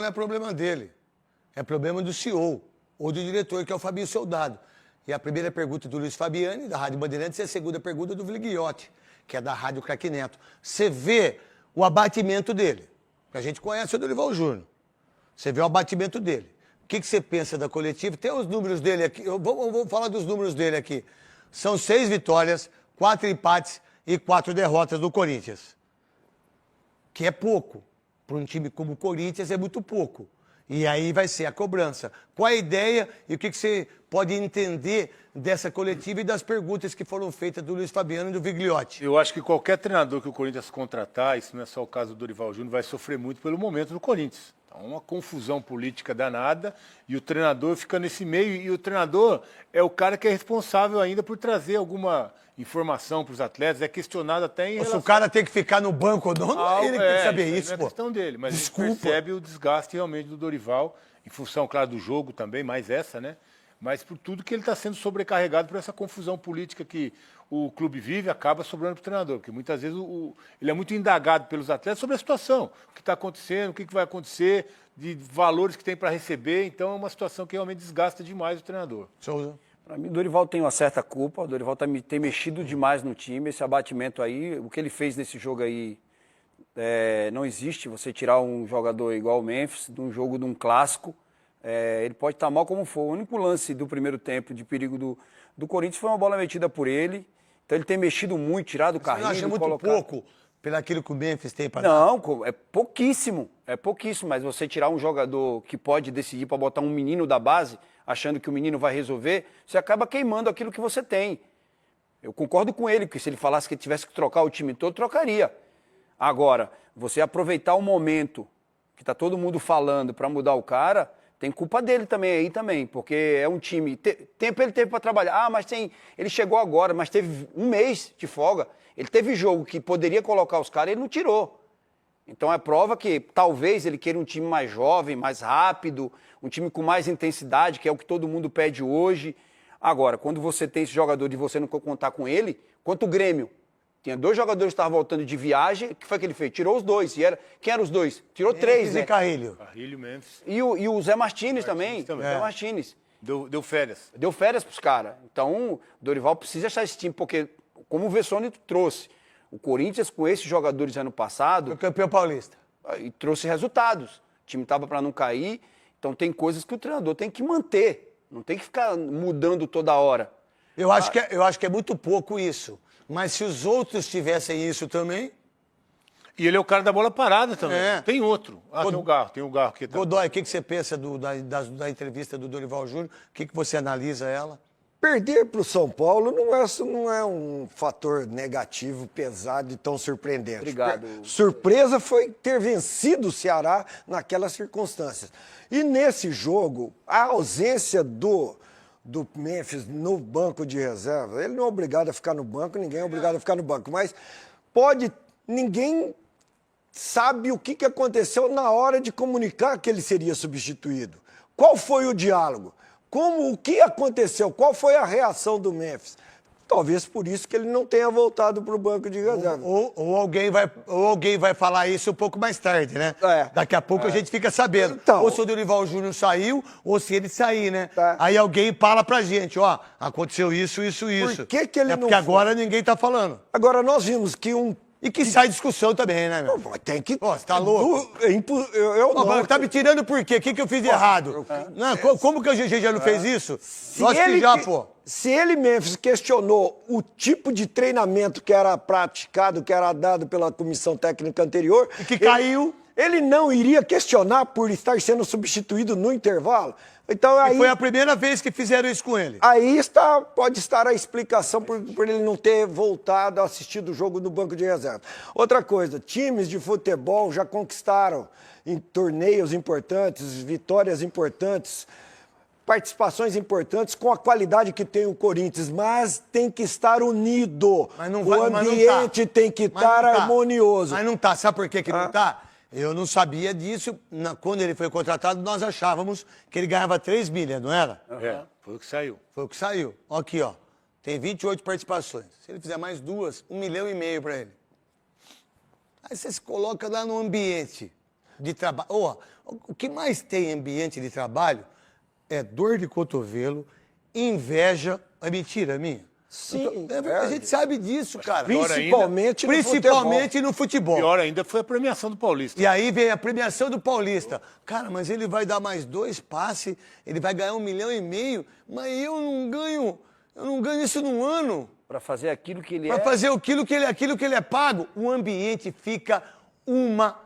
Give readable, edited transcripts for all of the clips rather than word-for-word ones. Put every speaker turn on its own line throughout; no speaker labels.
não é problema dele. É problema do CEO ou do diretor, que é o Fabinho Soldado. E a primeira pergunta do Luiz Fabiani, da Rádio Bandeirantes, e a segunda pergunta do Vigliotti, que é da Rádio Craque Neto. Você vê o abatimento dele. A gente conhece o Dorival Júnior. Você vê o abatimento dele. O que você pensa da coletiva? Tem os números dele aqui. Eu vou falar dos números dele aqui. São 6 vitórias, 4 empates e 4 derrotas do Corinthians. Que é pouco. Para um time como o Corinthians é muito pouco. E aí vai ser a cobrança. Qual a ideia e o que você pode entender dessa coletiva e das perguntas que foram feitas do Luiz Fabiano e do Vigliotti?
Eu acho que qualquer treinador que o Corinthians contratar, isso não é só o caso do Dorival Júnior, vai sofrer muito pelo momento do Corinthians. Então, uma confusão política danada e o treinador fica nesse meio. E o treinador é o cara que é responsável ainda por trazer alguma informação para os atletas. É questionado até em relação...
Se o cara tem que ficar no banco ou não, ele tem que saber isso,
não é
pô.
questão dele, mas
Desculpa.
a gente percebe o desgaste realmente do Dorival, em função, claro, do jogo também, mais essa, né? Mas por tudo que ele está sendo sobrecarregado por essa confusão política que o clube vive, acaba sobrando para o treinador. Porque muitas vezes ele é muito indagado pelos atletas sobre a situação, o que está acontecendo, o que vai acontecer, de valores que tem para receber. Então é uma situação que realmente desgasta demais o treinador.
Souza.
Para mim, o Dorival tem uma certa culpa, o Dorival tem mexido demais no time, esse abatimento aí, o que ele fez nesse jogo aí, não existe você tirar um jogador igual o Memphis, de um jogo de um clássico. Ele pode estar mal como for. O único lance do primeiro tempo de perigo do Corinthians foi uma bola metida por ele. Então ele tem mexido muito, tirado o carrinho.
Você acha muito pouco pelo aquilo que o Memphis tem para dar?
Não, é pouquíssimo, mas você tirar um jogador que pode decidir para botar um menino da base, achando que o menino vai resolver, você acaba queimando aquilo que você tem. Eu concordo com ele, porque se ele falasse que tivesse que trocar o time todo, trocaria. Agora, você aproveitar o momento que está todo mundo falando para mudar o cara, tem culpa dele também aí também, porque é um time... Tempo ele teve para trabalhar. Mas ele chegou agora, mas teve um mês de folga. Ele teve jogo que poderia colocar os caras e ele não tirou. Então é prova que talvez ele queira um time mais jovem, mais rápido, um time com mais intensidade, que é o que todo mundo pede hoje. Agora, quando você tem esse jogador e você não contar com ele, quanto o Grêmio. Tinha 2 jogadores que estavam voltando de viagem, o que foi que ele fez? Tirou os 2. Quem eram os 2? Tirou 3, né?
Carrilho.
Carrilho, Memphis.
E o Zé Martínez também. Zé Martínez.
Deu férias.
Deu férias pros caras. Então, o Dorival precisa achar esse time, porque, como o Vessone trouxe, o Corinthians com esses jogadores ano passado...
Foi campeão paulista.
E trouxe resultados. O time estava para não cair. Então, tem coisas que o treinador tem que manter. Não tem que ficar mudando toda hora.
Eu acho que é muito pouco isso. Mas se os outros tivessem isso também...
E ele é o cara da bola parada também.
É.
Tem outro. Tem o Garro.
Godoy, o que você pensa da entrevista do Dorival Júnior? O que você analisa ela?
Perder para o São Paulo não é um fator negativo, pesado e tão surpreendente.
Obrigado.
Surpresa foi ter vencido o Ceará naquelas circunstâncias. E nesse jogo, a ausência do Memphis no banco de reserva, ele não é obrigado a ficar no banco, ninguém é obrigado a ficar no banco, mas ninguém sabe o que aconteceu na hora de comunicar que ele seria substituído. Qual foi o diálogo? O que aconteceu? Qual foi a reação do Memphis? Talvez por isso que ele não tenha voltado para o banco de reserva.
Ou alguém vai falar isso um pouco mais tarde, né? Daqui a pouco a gente fica sabendo.
Então,
ou se o Dorival Júnior saiu, ou se ele sair, né?
Tá.
Aí alguém fala pra gente, ó, aconteceu isso.
Por que ele não
porque
foi?
agora ninguém tá falando.
Agora, nós vimos que
E que sai discussão também, né, meu?
Tem que...
Pô, você tá louco?
Eu não...
Tá me tirando por quê? O que eu fiz de errado? Não, como que o GG já não fez isso? Lógico que já, pô.
Se ele, Memphis, questionou o tipo de treinamento que era praticado, que era dado pela comissão técnica anterior...
E que caiu...
Ele não iria questionar por estar sendo substituído no intervalo? Então, aí,
E foi a primeira vez que fizeram isso com ele.
Aí pode estar a explicação por ele não ter voltado a assistir o jogo no banco de reserva. Outra coisa, times de futebol já conquistaram em torneios importantes, vitórias importantes, participações importantes com a qualidade que tem o Corinthians, mas tem que estar unido. O ambiente tem que estar harmonioso.
Mas não tá. Sabe por que não tá? Eu não sabia disso. Quando ele foi contratado, nós achávamos que ele ganhava 3 milhas, não era?
Foi o que saiu.
Foi o que saiu. Aqui, ó. Tem 28 participações. Se ele fizer mais 2, 1,5 milhão para ele. Aí você se coloca lá no ambiente. de trabalho. O que mais tem em ambiente de trabalho é dor de cotovelo, inveja. É mentira minha?
Sim,
A gente sabe disso, cara.
Principalmente
No futebol.
Pior ainda foi a premiação do Paulista.
E aí vem a premiação do Paulista. Cara, mas ele vai dar mais 2 passes, ele vai ganhar 1,5 milhão, mas eu não ganho isso num ano.
Para fazer aquilo que ele
Para fazer aquilo que ele é pago, o ambiente fica uma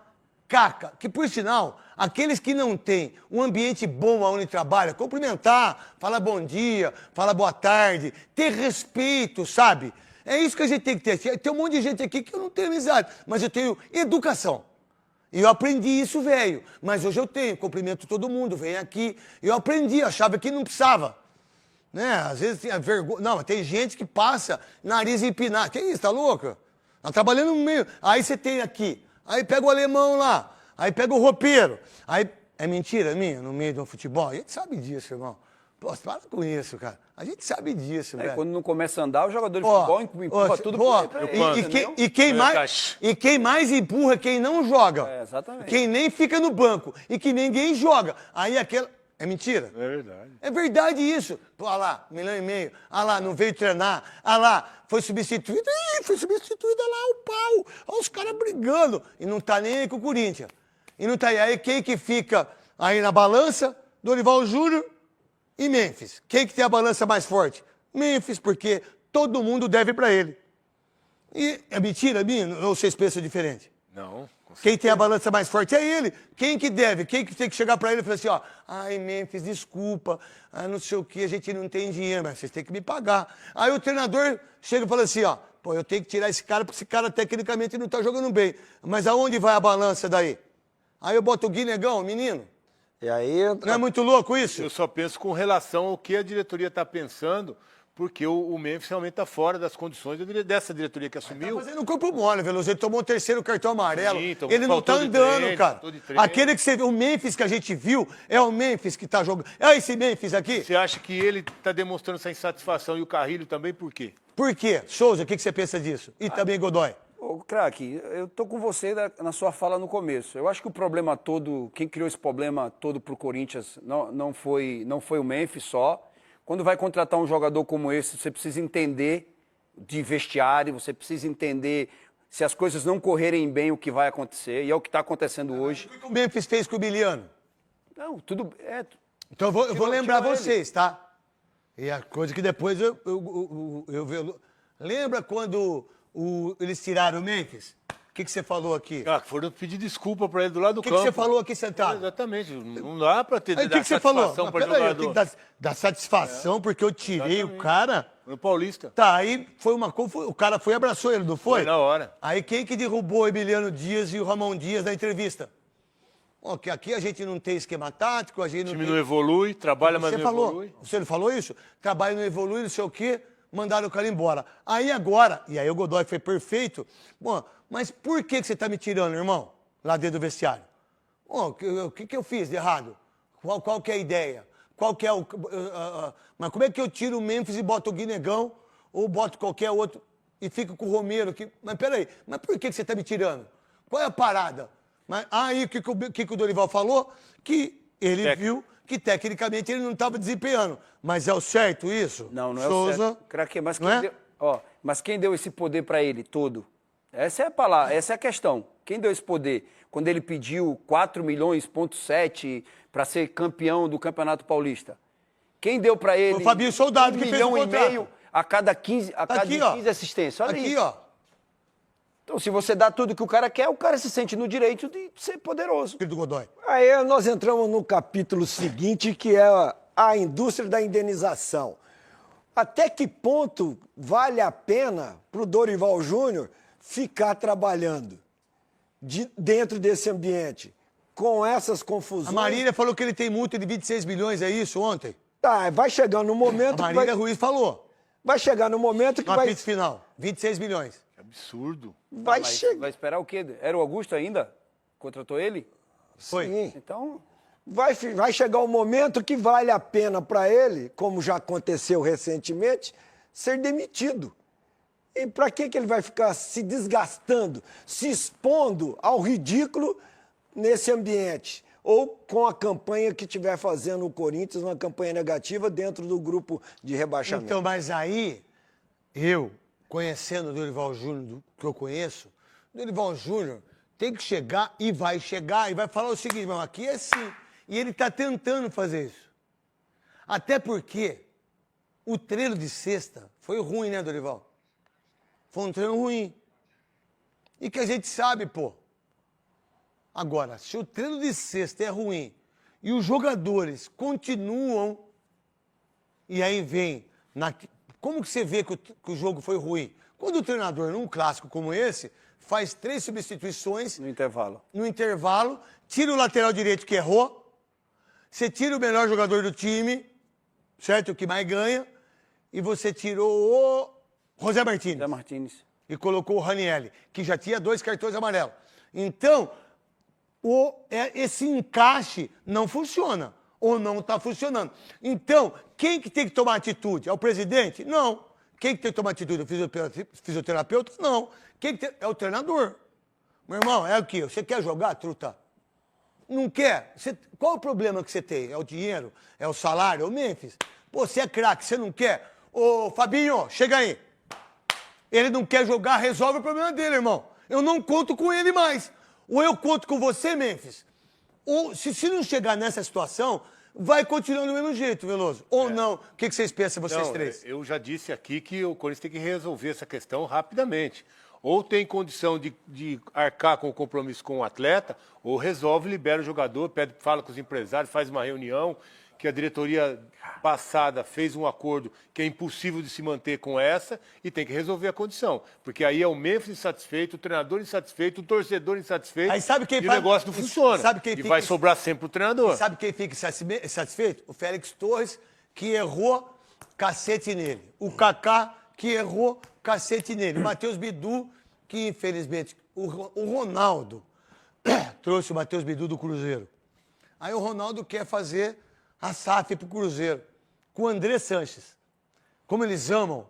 caca. Que, por sinal, aqueles que não têm um ambiente bom onde trabalha, cumprimentar, falar bom dia, falar boa tarde, ter respeito, sabe? É isso que a gente tem que ter. Tem um monte de gente aqui que eu não tenho amizade, mas eu tenho educação. E eu aprendi isso, velho. Mas hoje eu tenho, cumprimento todo mundo, vem aqui. Eu aprendi, achava que não precisava. Né? Às vezes tinha vergonha. Não, tem gente que passa nariz empinado. Que isso, tá louca? Tá trabalhando no meio. Aí você tem aqui. Aí pega o alemão lá. Aí pega o roupeiro. Aí é mentira minha no meio do futebol? A gente sabe disso, irmão. Pô, para com isso, cara. A gente sabe disso, velho.
Quando não começa a andar, o jogador de futebol empurra tudo pra ele.
E quem mais empurra, quem não joga.
É, exatamente.
Quem nem fica no banco. E que ninguém joga. Aí aquela... É mentira?
É verdade.
É verdade isso. Pô, olha lá, 1,5 milhão. Olha lá, não veio treinar. Olha lá, foi substituído. Ih, foi substituído, olha lá o pau. Olha os caras brigando. E não tá nem aí com o Corinthians. E não tá aí. Aí quem que fica aí na balança? Dorival Júnior e Memphis. Quem que tem a balança mais forte? Memphis, porque todo mundo deve pra ele. E é mentira minha? Ou vocês pensam diferente?
Não.
Quem tem a balança mais forte é ele. Quem que deve? Quem que tem que chegar pra ele e falar assim, ó, ai, Memphis, desculpa, não sei o que, a gente não tem dinheiro, mas vocês têm que me pagar. Aí o treinador chega e fala assim, ó, pô, eu tenho que tirar esse cara porque esse cara tecnicamente não tá jogando bem. Mas aonde vai a balança daí? Aí eu boto o Guinegão, o menino.
E aí entra...
Não é muito louco isso?
Eu só penso com relação ao que a diretoria está pensando, porque o Memphis realmente está fora das condições dessa diretoria que assumiu.
Tá fazendo um corpo mole, Veloso. Ele tomou o 3º cartão amarelo.
Sim,
ele não tá andando, cara.
treino.
Aquele que você viu, o Memphis que a gente viu, é o Memphis que tá jogando. É esse Memphis aqui?
Você acha que ele está demonstrando essa insatisfação e o Carrilho também, por quê?
Por quê? Souza, o que você pensa disso? E também Godoy.
Ô, craque, eu tô com você na sua fala no começo. Eu acho que o problema todo, quem criou esse problema todo pro Corinthians não foi o Memphis só. Quando vai contratar um jogador como esse, você precisa entender de vestiário, você precisa entender se as coisas não correrem bem o que vai acontecer, e é o que está acontecendo hoje.
O que o Memphis fez com o Biliano?
Não, tudo...
Então eu vou lembrar
tirou
vocês, tá? E a coisa que depois eu lembra quando eles tiraram o Memphis? O que você falou aqui?
Ah, foram pedir desculpa para ele do lado do campo.
O que você falou aqui sentado?
Exatamente. Não dá para ter
O que você falou?
para
Peraí, eu
jogador.
tenho que dar satisfação porque eu tirei o cara.
No Paulista.
Tá, aí foi uma confusão. O cara foi e abraçou ele, não foi?
Foi na hora.
Aí quem que derrubou o Emiliano Dias e o Ramon Dias na entrevista? Ó, que aqui a gente não tem esquema tático, a gente
O
não
time
tem...
não evolui, trabalha, mas
Você
não
falou,
evolui.
você não falou isso? Trabalho não evolui, não sei o quê, mandaram o cara embora. Aí agora, e aí o Godoy foi perfeito, bom, mas por que você tá me tirando, irmão? Lá dentro do vestiário. O que eu fiz de errado? Qual que é a ideia? Qual que é o... mas como é que eu tiro o Memphis e boto o Guinegão, ou boto qualquer outro e fico com o Romero? Mas peraí, mas por que você tá me tirando? Qual é a parada? Mas aí o que o Dorival falou? Que ele viu que tecnicamente ele não estava desempenhando. Mas é o certo isso?
Não é
Souza,
o certo. Craque, mas
não é?
mas quem deu esse poder para ele todo? Essa é a palavra, essa é a questão. Quem deu esse poder? Quando ele pediu 4,7 milhões para ser campeão do Campeonato Paulista. Quem deu para ele?
O Fabinho Soldado,
1,5
que fez o contrato.
milhão a cada 15 assistências. Olha
aqui,
isso.
ó.
Então, se você dá tudo que o cara quer, o cara se sente no direito de ser poderoso.
Do Godoy.
Aí nós entramos no capítulo seguinte, que é a indústria da indenização. Até que ponto vale a pena para o Dorival Júnior ficar trabalhando dentro desse ambiente, com essas confusões?
A Marília falou que ele tem multa de 26 milhões, é isso, ontem?
Tá, vai chegando no momento...
A Marília Ruiz falou.
Vai chegar no momento que
No
vai...
apito final, 26 milhões.
Absurdo.
Vai
Mas
chegar...
vai esperar o quê? Era o Augusto ainda? Contratou ele?
Foi.
Sim.
Então...
Vai chegar um momento que vale a pena para ele, como já aconteceu recentemente, ser demitido. E para que ele vai ficar se desgastando, se expondo ao ridículo nesse ambiente, ou com a campanha que estiver fazendo o Corinthians, uma campanha negativa dentro do grupo de rebaixamento.
Então, mas aí, eu, conhecendo o Dorival Júnior, que eu conheço, o Dorival Júnior tem que chegar e vai falar o seguinte, meu, aqui é assim. E ele está tentando fazer isso. Até porque o treino de sexta foi ruim, né, Dorival? Foi um treino ruim. E que a gente sabe, pô. Agora, se o treino de sexta é ruim e os jogadores continuam, e aí vem... Como que você vê que o jogo foi ruim? Quando o treinador, num clássico como esse, faz 3 substituições...
No intervalo.
No intervalo, tira o lateral direito que errou, você tira o melhor jogador do time, certo? O que mais ganha, e você tirou o José Martínez.
José Martínez.
E colocou o Ranieri, que já tinha 2 cartões amarelos. Então, esse encaixe não funciona, ou não está funcionando. Então, quem que tem que tomar atitude? É o presidente? Não. Quem que tem que tomar atitude? O fisioterapeuta? Não. É o treinador. Meu irmão, é o quê? Você quer jogar, truta? Não quer? Qual o problema que você tem? É o dinheiro? É o salário? É o Memphis? Pô, você é craque, você não quer? Ô, Fabinho, chega aí. Ele não quer jogar, resolve o problema dele, irmão. Eu não conto com ele mais. Ou eu conto com você, Memphis. Ou, se não chegar nessa situação, vai continuar do mesmo jeito, Veloso. Ou não? O que vocês pensam, vocês três?
Eu já disse aqui que o Corinthians tem que resolver essa questão rapidamente. Ou tem condição de arcar com o compromisso com o atleta, ou resolve, libera o jogador, fala com os empresários, faz uma reunião, que a diretoria passada fez um acordo que é impossível de se manter com essa e tem que resolver a condição. Porque aí é o Memphis insatisfeito, o treinador insatisfeito, o torcedor insatisfeito,
aí sabe quem
e o negócio não funciona. E vai sobrar sempre o treinador.
Sabe quem fica insatisfeito? O Félix Torres, que errou cacete nele. O Kaká, que errou cacete nele. O Matheus Bidu, que infelizmente... O Ronaldo trouxe o Matheus Bidu do Cruzeiro. Aí o Ronaldo quer fazer a SAF pro Cruzeiro, com o André Sanches. Como eles amam.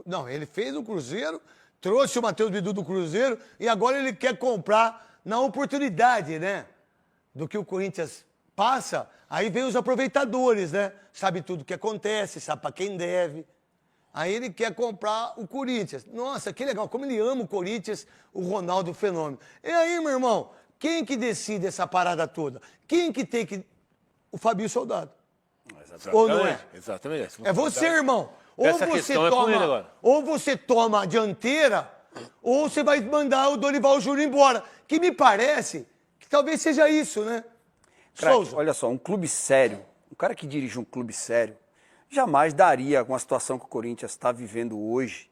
Não, ele fez o Cruzeiro, trouxe o Matheus Bidu do Cruzeiro e agora ele quer comprar na oportunidade, né? Do que o Corinthians passa, aí vem os aproveitadores, né? Sabe tudo o que acontece, sabe para quem deve. Aí ele quer comprar o Corinthians. Nossa, que legal, como ele ama o Corinthians, o Ronaldo Fenômeno. E aí, meu irmão, quem que decide essa parada toda? Quem que tem que... O Fabinho Soldado.
Exatamente.
Ou não é?
Exatamente.
É você, irmão.
Essa questão é com ele agora.
Ou você toma a dianteira, ou você vai mandar o Dorival Júnior embora. Que me parece que talvez seja isso, né?
Craque,
Souza.
olha só, um clube sério, um cara que dirige um clube sério, jamais daria, com a situação que o Corinthians está vivendo hoje,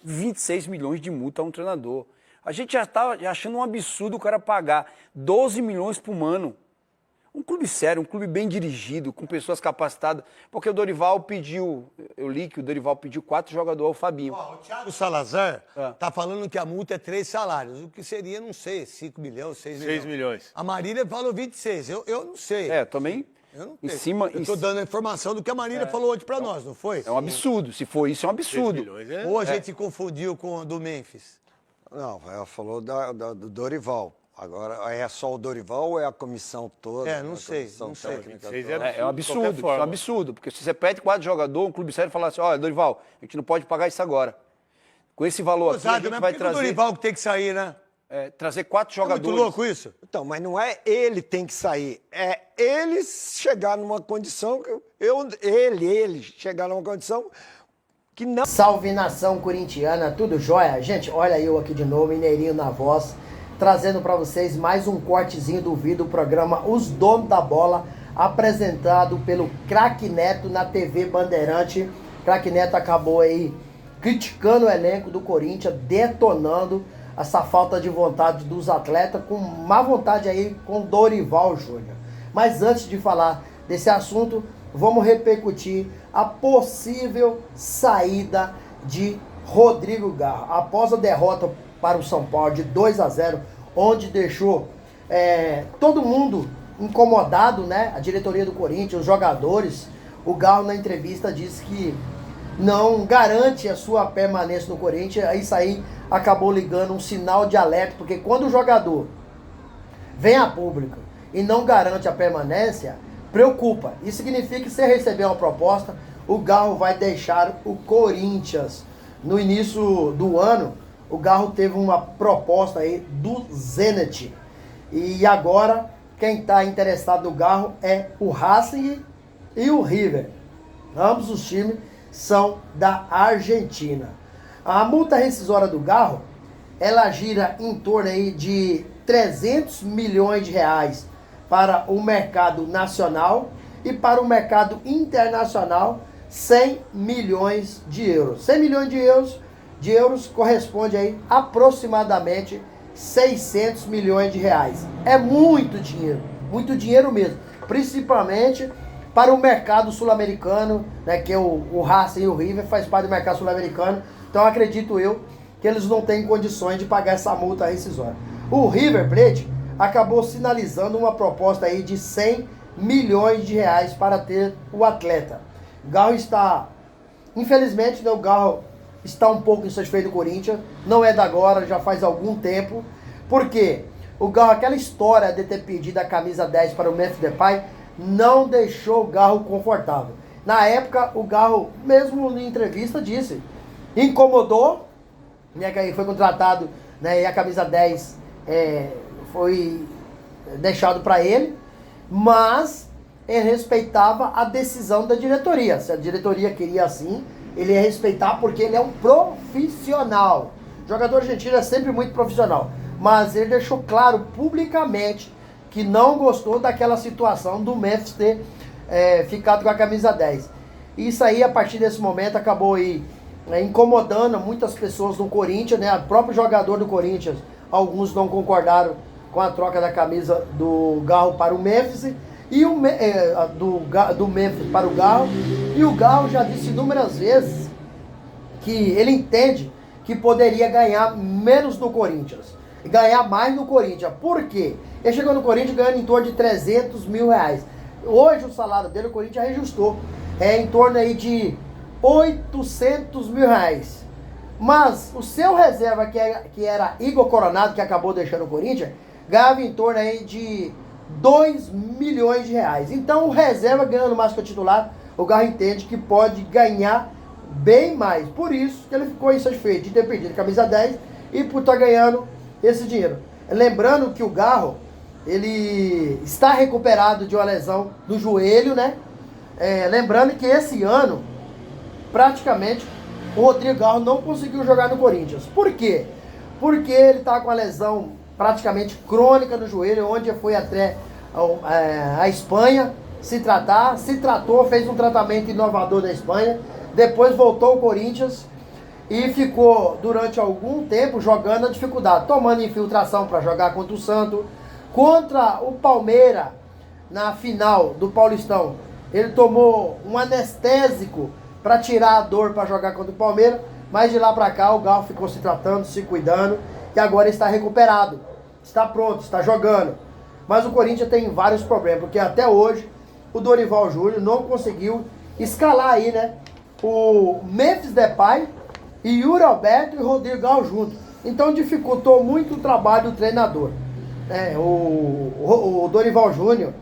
26 milhões de multa a um treinador. A gente já está achando um absurdo o cara pagar 12 milhões por ano. Um clube sério, um clube bem dirigido, com pessoas capacitadas. Porque o Dorival pediu, eu li que o Dorival pediu 4 jogadores ao Fabinho.
Ó, o Thiago Salazar tá falando que a multa é 3 salários. O que seria, não sei, 5 milhões, 6 milhões.
6 milhões.
A Marília falou 26. Eu não sei.
Também.
Eu não
Em
sei.
cima,
Eu tô dando a informação do que a Marília falou hoje pra nós, não foi?
É um absurdo. Se for isso, é um
6
absurdo.
milhões, é?
Ou a gente confundiu com o do Memphis?
Não, ela falou do Dorival. Agora, é só o Dorival ou é a comissão toda?
É, não sei, não sei.
técnica
26
toda?
É um
de qualquer
absurdo, isso é um
forma.
absurdo. Porque se você pede 4 jogadores, um clube sério fala assim, olha, Dorival, a gente não pode pagar isso agora. Com esse valor aqui, a
Sabe,
gente
mas
vai
por que o
trazer,
Dorival que tem que sair, né?
trazer 4
É
jogadores.
muito louco isso?
Então, mas não é ele tem que sair, é ele chegar numa condição que ele chegar numa condição que não.
Salve nação corintiana, tudo jóia? Gente, olha eu aqui de novo, Mineirinho na voz, trazendo pra vocês mais um cortezinho do vídeo do programa Os Donos da Bola, apresentado pelo Craque Neto na TV Bandeirante. Craque Neto acabou aí criticando o elenco do Corinthians, detonando essa falta de vontade dos atletas, com má vontade aí com Dorival Júnior. Mas antes de falar desse assunto, vamos repercutir a possível saída de Rodrigo Garro. Após a derrota para o São Paulo de 2-0, onde deixou todo mundo incomodado, né? A diretoria do Corinthians, os jogadores. O Garro na entrevista disse que não garante a sua permanência no Corinthians. Isso aí acabou ligando um sinal de alerta, porque quando o jogador vem a público e não garante a permanência, preocupa. Isso significa que se receber uma proposta, o Galo vai deixar o Corinthians. No início do ano, o Galo teve uma proposta aí do Zenit. E agora, quem está interessado no Galo é o Racing e o River. Ambos os times são da Argentina. A multa rescisória do Galo, ela gira em torno aí de 300 milhões de reais para o mercado nacional e para o mercado internacional 100 milhões de euros. 100 milhões de euros corresponde aí aproximadamente 600 milhões de reais. É muito dinheiro mesmo, principalmente para o mercado sul-americano, né, que é o Racing e o River faz parte do mercado sul-americano. Então acredito eu que eles não têm condições de pagar essa multa rescisória. O River Plate acabou sinalizando uma proposta aí de 100 milhões de reais para ter o atleta. O Galo está, infelizmente, né, o Galo está um pouco insatisfeito do Corinthians, não é da agora, já faz algum tempo. Por quê? O Galo, aquela história de ter pedido a camisa 10 para o Memphis Depay, não deixou o Galo confortável. Na época, o Galo, mesmo em entrevista, disse, incomodou, né, que foi contratado, né, e a camisa 10 foi deixado para ele, mas ele respeitava a decisão da diretoria. Se a diretoria queria assim, ele ia respeitar porque ele é um profissional. O jogador argentino é sempre muito profissional, mas ele deixou claro publicamente que não gostou daquela situação do Memphis ter ficado com a camisa 10. Isso aí, a partir desse momento, acabou aí, incomodando muitas pessoas no Corinthians, né? O próprio jogador do Corinthians, alguns não concordaram com a troca da camisa do Galo para o Memphis, e do Memphis para o Galo, e o Galo já disse inúmeras vezes que ele entende que poderia ganhar menos no Corinthians, e ganhar mais no Corinthians. Por quê? Ele chegou no Corinthians ganhando em torno de 300 mil reais. Hoje o salário dele, o Corinthians reajustou, em torno aí de 800 mil reais. Mas o seu reserva, que era Igor Coronado, que acabou deixando o Corinthians, ganhava em torno aí de 2 milhões de reais. Então o reserva ganhando mais que o titular, o Galo entende que pode ganhar bem mais. Por isso que ele ficou insatisfeito de ter perdido a camisa 10 e por estar ganhando esse dinheiro. Lembrando que o Galo, ele está recuperado de uma lesão no joelho, né? Lembrando que esse ano, praticamente, o Rodrigo Galo não conseguiu jogar no Corinthians. Por quê? Porque ele está com a lesão praticamente crônica no joelho, onde foi até a Espanha se tratou, fez um tratamento inovador na Espanha, depois voltou ao Corinthians e ficou durante algum tempo jogando na dificuldade, tomando infiltração para jogar contra o Santos, contra o Palmeiras, na final do Paulistão. Ele tomou um anestésico para tirar a dor para jogar contra o Palmeiras, mas de lá para cá o Galo ficou se tratando, se cuidando, e agora está recuperado, está pronto, está jogando. Mas o Corinthians tem vários problemas, porque até hoje o Dorival Júnior não conseguiu escalar aí, né, o Memphis Depay e Yuri Alberto e Rodrigo Galo junto. Então dificultou muito o trabalho do treinador. O Dorival Júnior,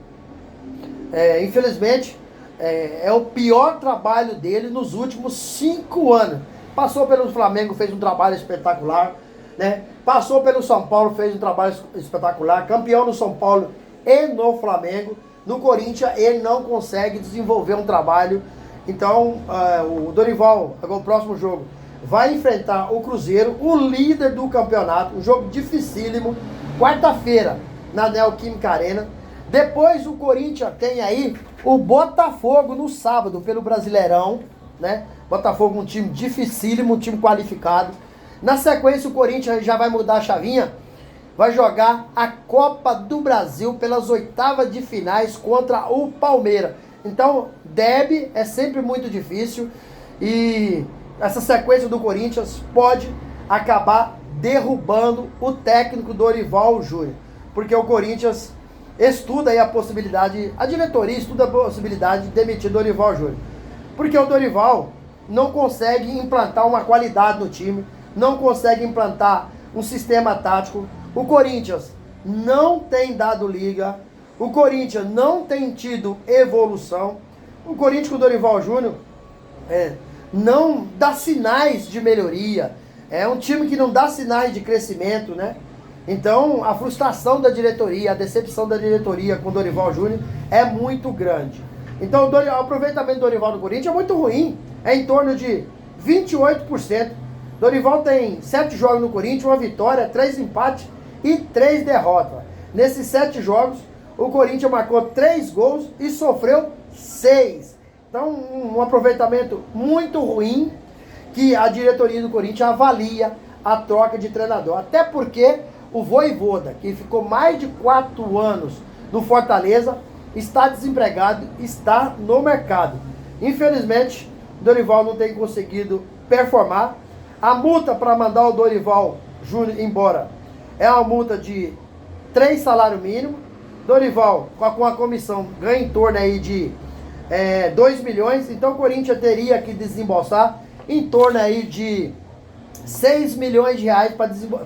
infelizmente, é o pior trabalho dele nos últimos 5 anos. Passou pelo Flamengo, fez um trabalho espetacular, né? Passou pelo São Paulo, fez um trabalho espetacular, campeão no São Paulo e no Flamengo. No Corinthians ele não consegue desenvolver um trabalho. Então o Dorival, agora o próximo jogo, vai enfrentar o Cruzeiro, o líder do campeonato, um jogo dificílimo, quarta-feira, na Neoquímica Arena. Depois o Corinthians tem aí o Botafogo no sábado, pelo Brasileirão, né? Botafogo, um time dificílimo, um time qualificado. Na sequência o Corinthians já vai mudar a chavinha, vai jogar a Copa do Brasil pelas oitavas de finais contra o Palmeiras. Então, derby é sempre muito difícil e essa sequência do Corinthians pode acabar derrubando o técnico Dorival Júnior, porque o Corinthians estuda aí a possibilidade, a diretoria estuda a possibilidade de demitir Dorival Júnior, porque o Dorival não consegue implantar uma qualidade no time, não consegue implantar um sistema tático. O Corinthians não tem dado liga, o Corinthians não tem tido evolução, o Corinthians com o Dorival Júnior não dá sinais de melhoria, é um time que não dá sinais de crescimento, né? Então a frustração da diretoria, a decepção da diretoria com o Dorival Júnior é muito grande. Então o aproveitamento do Dorival no Corinthians é muito ruim, é em torno de 28%. Dorival tem 7 jogos no Corinthians, 1 vitória, 3 empates e 3 derrotas. Nesses 7 jogos, o Corinthians marcou 3 gols e sofreu 6. Então, um aproveitamento muito ruim que a diretoria do Corinthians avalia a troca de treinador. Até porque o Vojvoda, que ficou mais de 4 anos no Fortaleza, está desempregado, está no mercado. Infelizmente, Dorival não tem conseguido performar. A multa para mandar o Dorival Júnior embora é uma multa de 3 salários mínimos. Dorival, com a comissão, ganha em torno aí de 2 milhões. Então o Corinthians teria que desembolsar em torno aí de 6 milhões de reais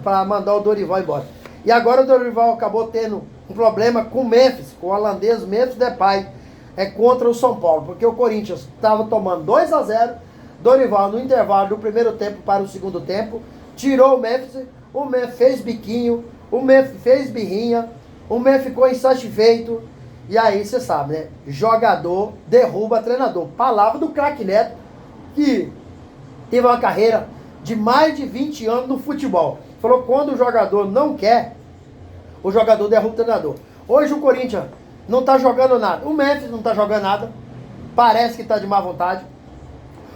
para mandar o Dorival embora. E agora o Dorival acabou tendo um problema com o Memphis, com o holandês Memphis Depay, contra o São Paulo. Porque o Corinthians estava tomando 2-0, Dorival no intervalo do primeiro tempo para o segundo tempo, tirou o Memphis fez biquinho, o Memphis fez birrinha, o Memphis ficou insatisfeito, e aí você sabe, né? Jogador derruba treinador. Palavra do craque Neto, que teve uma carreira de mais de 20 anos no futebol. Falou que quando o jogador não quer, o jogador derruba o treinador. Hoje o Corinthians não está jogando nada. O Memphis não está jogando nada. Parece que está de má vontade.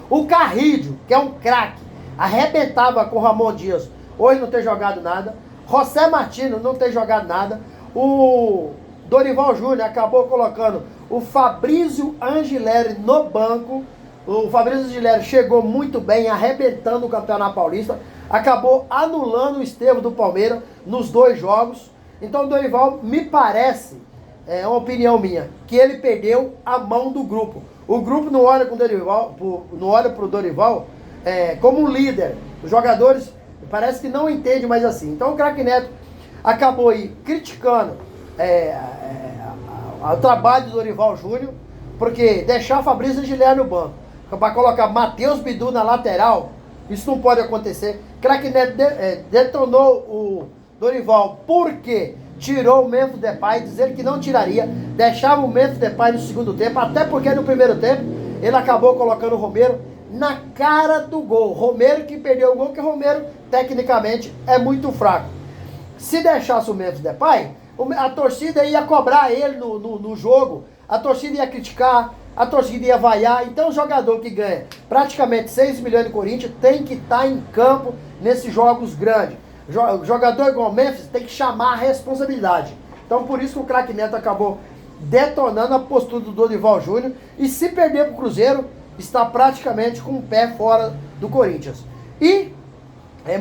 O Carrídio, que é um craque, arrebentava com o Ramon Dias. Hoje não tem jogado nada. José Martino não tem jogado nada. O Dorival Júnior acabou colocando o Fabrício Angileri no banco. O Fabrício Angileri chegou muito bem, arrebentando o Campeonato Paulista. Acabou anulando o Estevão do Palmeiras nos 2 jogos. Então o Dorival, me parece, é uma opinião minha, que ele perdeu a mão do grupo. O grupo não olha com o Dorival, não olha para o Dorival como um líder. Os jogadores parece que não entendem mais assim. Então o craque Neto acabou aí criticando o trabalho do Dorival Júnior, porque deixar Fabrício Angileri no banco para colocar Matheus Bidu na lateral, isso não pode acontecer. Craque Neto detonou o Dorival porque tirou o Memphis Depay, dizendo que não tiraria, deixava o Memphis Depay no segundo tempo, até porque no primeiro tempo ele acabou colocando o Romero na cara do gol. Romero que perdeu o gol, que o Romero tecnicamente é muito fraco. Se deixasse o Memphis Depay, a torcida ia cobrar ele no jogo, a torcida ia criticar, a torcida ia vaiar. Então o jogador que ganha praticamente 6 milhões de Corinthians tem que estar em campo nesses jogos grandes. Jogador igual o Memphis tem que chamar a responsabilidade. Então por isso que o craque Neto acabou detonando a postura do Dorival Júnior, e se perder para o Cruzeiro, está praticamente com o pé fora do Corinthians. E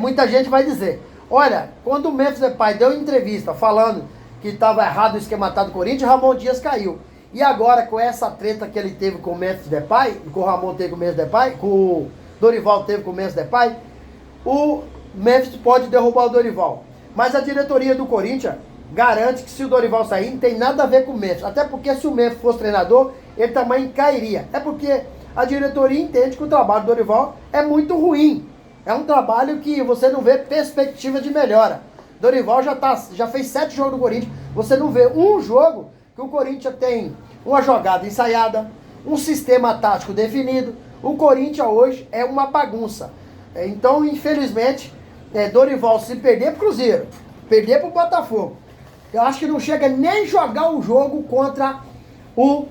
muita gente vai dizer, olha, quando o Memphis Depay deu entrevista falando que estava errado o esquematado do Corinthians, Ramon Dias caiu. E agora, com essa treta que ele teve com o Memphis Depay, com o Ramon teve com o Memphis Depay, com o Dorival teve com o Memphis Depay, o Memphis pode derrubar o Dorival. Mas a diretoria do Corinthians garante que se o Dorival sair, não tem nada a ver com o Memphis. Até porque se o Memphis fosse treinador, ele também cairia. É porque a diretoria entende que o trabalho do Dorival é muito ruim. É um trabalho que você não vê perspectiva de melhora. Dorival já fez 7 jogos no Corinthians. Você não vê um jogo que o Corinthians tem uma jogada ensaiada, um sistema tático definido. O Corinthians hoje é uma bagunça. Então, infelizmente, Dorival, se perder para o Cruzeiro, perder para o Botafogo, eu acho que não chega nem jogar o jogo contra o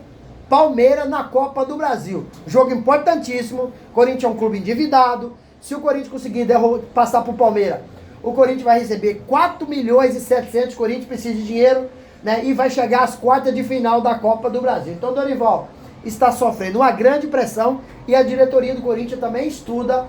Palmeiras na Copa do Brasil. Jogo importantíssimo. O Corinthians é um clube endividado. Se o Corinthians conseguir passar para o Palmeiras, o Corinthians vai receber 4 milhões e 700. O Corinthians precisa de dinheiro, né? E vai chegar às quartas de final da Copa do Brasil. Então, Dorival está sofrendo uma grande pressão, e a diretoria do Corinthians também estuda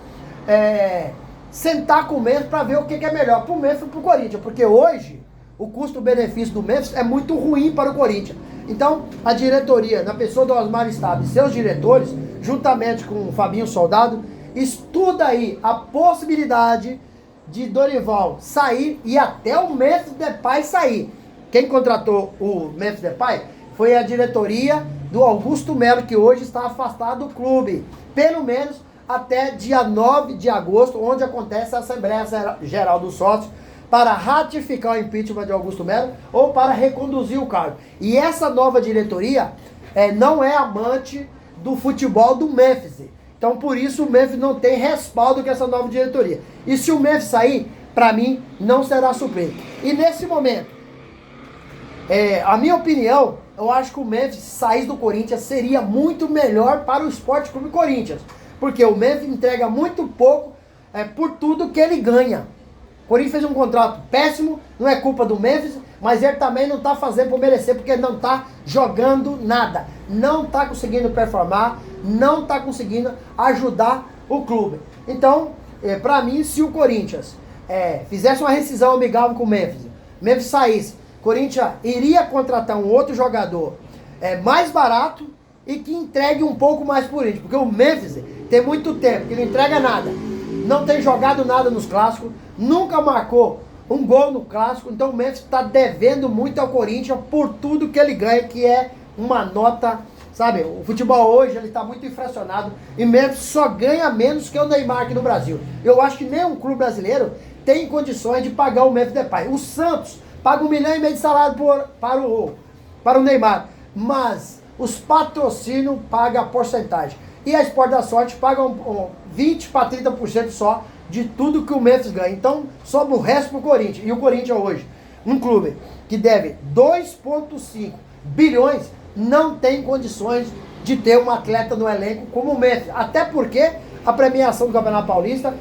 sentar com o Memphis para ver o que é melhor para o Memphis e para o Corinthians. Porque hoje o custo-benefício do Memphis é muito ruim para o Corinthians. Então, a diretoria, na pessoa do Osmar Estado e seus diretores, juntamente com o Fabinho Soldado, estuda aí a possibilidade de Dorival sair e até o Memphis Depay sair. Quem contratou o Memphis Depay foi a diretoria do Augusto Melo, que hoje está afastado do clube. Pelo menos até dia 9 de agosto, onde acontece a Assembleia Geral dos Sócios, para ratificar o impeachment de Augusto Melo ou para reconduzir o cargo. E essa nova diretoria não é amante do futebol do Memphis. Então, por isso, o Memphis não tem respaldo com essa nova diretoria. E se o Memphis sair, para mim, não será surpresa. E nesse momento, a minha opinião, eu acho que o Memphis sair do Corinthians seria muito melhor para o Sport Clube Corinthians. Porque o Memphis entrega muito pouco por tudo que ele ganha. O Corinthians fez um contrato péssimo, não é culpa do Memphis, mas ele também não está fazendo por merecer, porque não está jogando nada. Não está conseguindo performar, não está conseguindo ajudar o clube. Então, para mim, se o Corinthians fizesse uma rescisão amigável com o Memphis saísse, o Corinthians iria contratar um outro jogador mais barato e que entregue um pouco mais por Corinthians, porque o Memphis tem muito tempo que não entrega nada, não tem jogado nada nos clássicos, nunca marcou um gol no clássico, então o Memphis está devendo muito ao Corinthians por tudo que ele ganha, que é uma nota, sabe, o futebol hoje ele está muito inflacionado e Memphis só ganha menos que o Neymar aqui no Brasil. Eu acho que nenhum clube brasileiro tem condições de pagar o Memphis Depay. O Santos paga 1,5 milhão de salário para o Neymar, mas os patrocínios pagam a porcentagem. E a Sport da Sorte paga 20% para 30% só de tudo que o Memphis ganha. Então, sobra o resto pro Corinthians. E o Corinthians hoje, um clube que deve 2,5 bilhões, não tem condições de ter um atleta no elenco como o Memphis. Até porque a premiação do Campeonato Paulista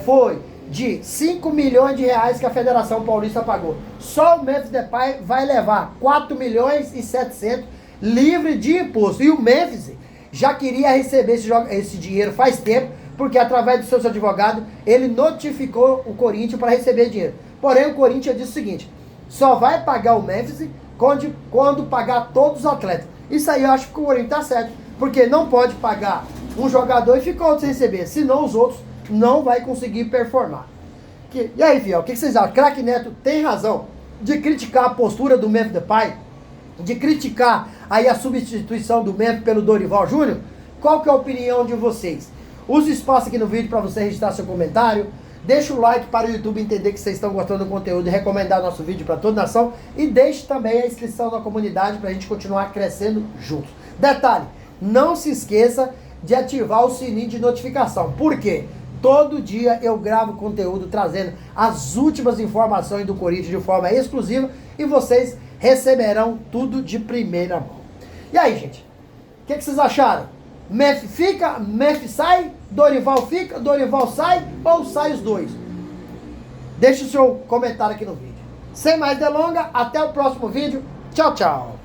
foi de 5 milhões de reais que a Federação Paulista pagou. Só o Memphis Depay vai levar 4 milhões e 700 livre de imposto. E o Memphis já queria receber esse dinheiro faz tempo, porque através dos seus advogados, ele notificou o Corinthians para receber dinheiro. Porém, o Corinthians disse o seguinte: só vai pagar o Memphis quando pagar todos os atletas. Isso aí eu acho que o Corinthians está certo, porque não pode pagar um jogador e ficar outro sem receber, senão os outros não vai conseguir performar. E aí, Fiel, o que vocês acham? Craque Neto tem razão de criticar a postura do Memphis Depay, de criticar aí a substituição do Memphis pelo Dorival Júnior? Qual que é a opinião de vocês? Use espaço aqui no vídeo para você registrar seu comentário. Deixa o like para o YouTube entender que vocês estão gostando do conteúdo e recomendar nosso vídeo para toda a nação. E deixe também a inscrição na comunidade para a gente continuar crescendo juntos. Detalhe, não se esqueça de ativar o sininho de notificação. Por quê? Todo dia eu gravo conteúdo trazendo as últimas informações do Corinthians de forma exclusiva e vocês receberão tudo de primeira mão. E aí, gente? O que vocês acharam? Memphis fica, Memphis sai, Dorival fica, Dorival sai ou sai os dois? Deixe o seu comentário aqui no vídeo. Sem mais delongas, até o próximo vídeo. Tchau, tchau.